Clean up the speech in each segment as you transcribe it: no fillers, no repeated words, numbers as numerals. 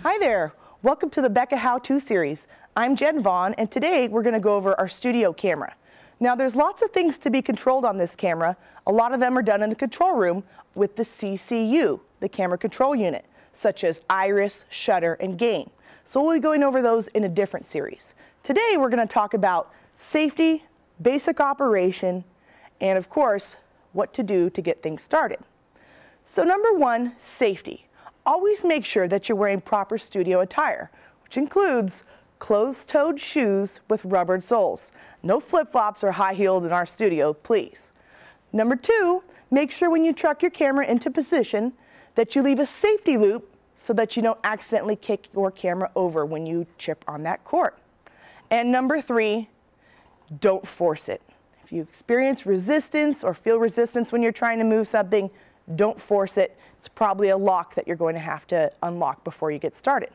Hi there, welcome to the Becca How-To series. I'm Jen Vaughn, and today we're going to go over our studio camera. Now there's lots of things to be controlled on this camera. A lot of them are done in the control room with the CCU, the camera control unit, such as iris, shutter, and gain. So we'll be going over those in a different series. Today we're going to talk about safety, basic operation, and of course, what to do to get things started. So number one, safety. Always make sure that you're wearing proper studio attire, which includes closed-toed shoes with rubbered soles. No flip-flops or high-heeled in our studio, please. Number two, make sure when you truck your camera into position that you leave a safety loop so that you don't accidentally kick your camera over when you chip on that cord. And number three, don't force it. If you experience resistance or feel resistance when you're trying to move something, don't force it. It's probably a lock that you're going to have to unlock before you get started.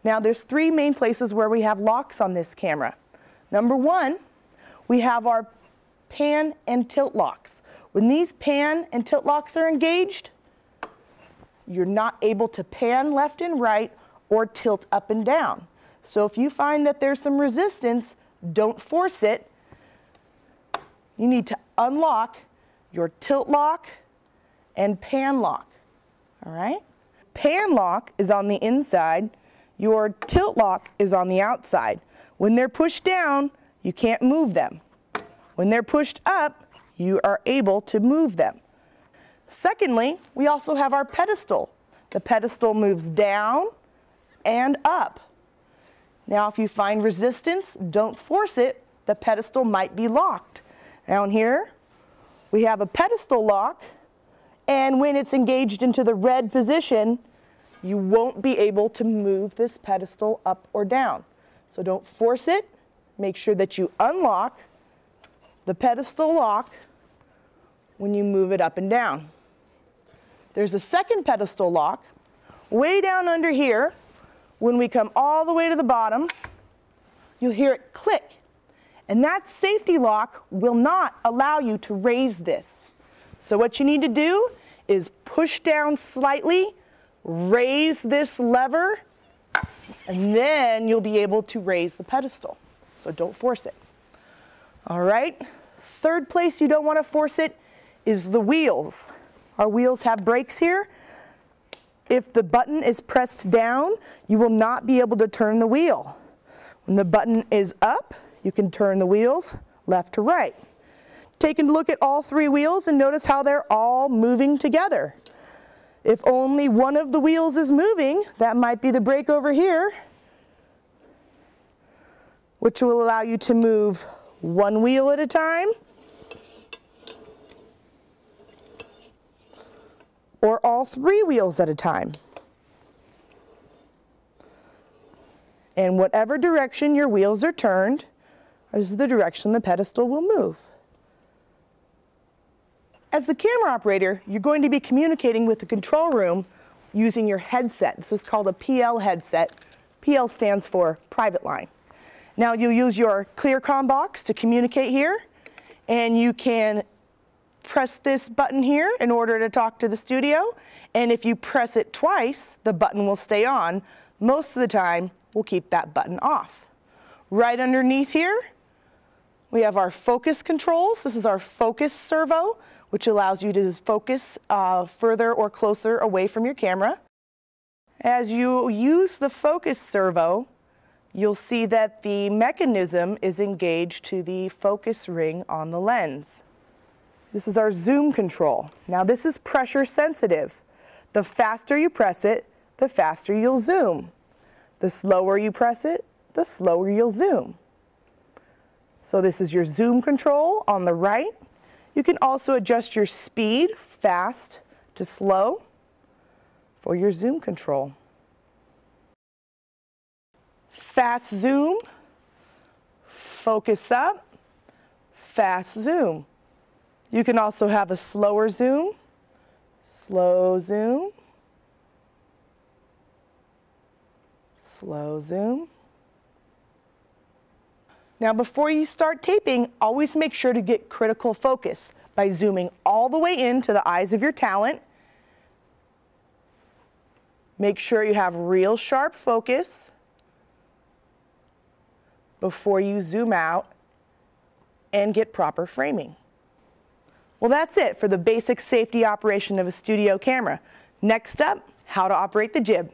Now there's three main places where we have locks on this camera. Number one, we have our pan and tilt locks. When these pan and tilt locks are engaged, you're not able to pan left and right or tilt up and down. So if you find that there's some resistance, don't force it. You need to unlock your tilt lock and pan lock, all right? Pan lock is on the inside, your tilt lock is on the outside. When they're pushed down, you can't move them. When they're pushed up, you are able to move them. Secondly, we also have our pedestal. The pedestal moves down and up. Now if you find resistance, don't force it. The pedestal might be locked. Down here, we have a pedestal lock, and when it's engaged into the red position, you won't be able to move this pedestal up or down. So don't force it. Make sure that you unlock the pedestal lock when you move it up and down. There's a second pedestal lock way down under here. When we come all the way to the bottom, you'll hear it click. And that safety lock will not allow you to raise this. So what you need to do is push down slightly, raise this lever, and then you'll be able to raise the pedestal. So don't force it. All right, third place you don't want to force it is the wheels. Our wheels have brakes here. If the button is pressed down, you will not be able to turn the wheel. When the button is up, you can turn the wheels left to right. Take a look at all three wheels and notice how they're all moving together. If only one of the wheels is moving, that might be the brake over here, which will allow you to move one wheel at a time, or all three wheels at a time. And whatever direction your wheels are turned is the direction the pedestal will move. As the camera operator, you're going to be communicating with the control room using your headset. This is called a PL headset. PL stands for private line. Now you'll use your ClearCom box to communicate here, and you can press this button here in order to talk to the studio, and if you press it twice, the button will stay on. Most of the time, we'll keep that button off. Right underneath here, we have our focus controls. This is our focus servo, which allows you to focus further or closer away from your camera. As you use the focus servo, you'll see that the mechanism is engaged to the focus ring on the lens. This is our zoom control. Now this is pressure sensitive. The faster you press it, the faster you'll zoom. The slower you press it, the slower you'll zoom. So this is your zoom control on the right. You can also adjust your speed, fast to slow, for your zoom control. Fast zoom, focus up, fast zoom. You can also have a slower zoom, slow zoom, slow zoom. Now before you start taping, always make sure to get critical focus by zooming all the way into the eyes of your talent Make sure you have real sharp focus before you zoom out and get proper framing. Well, that's it for the basic safety operation of a studio camera. Next up, how to operate the jib.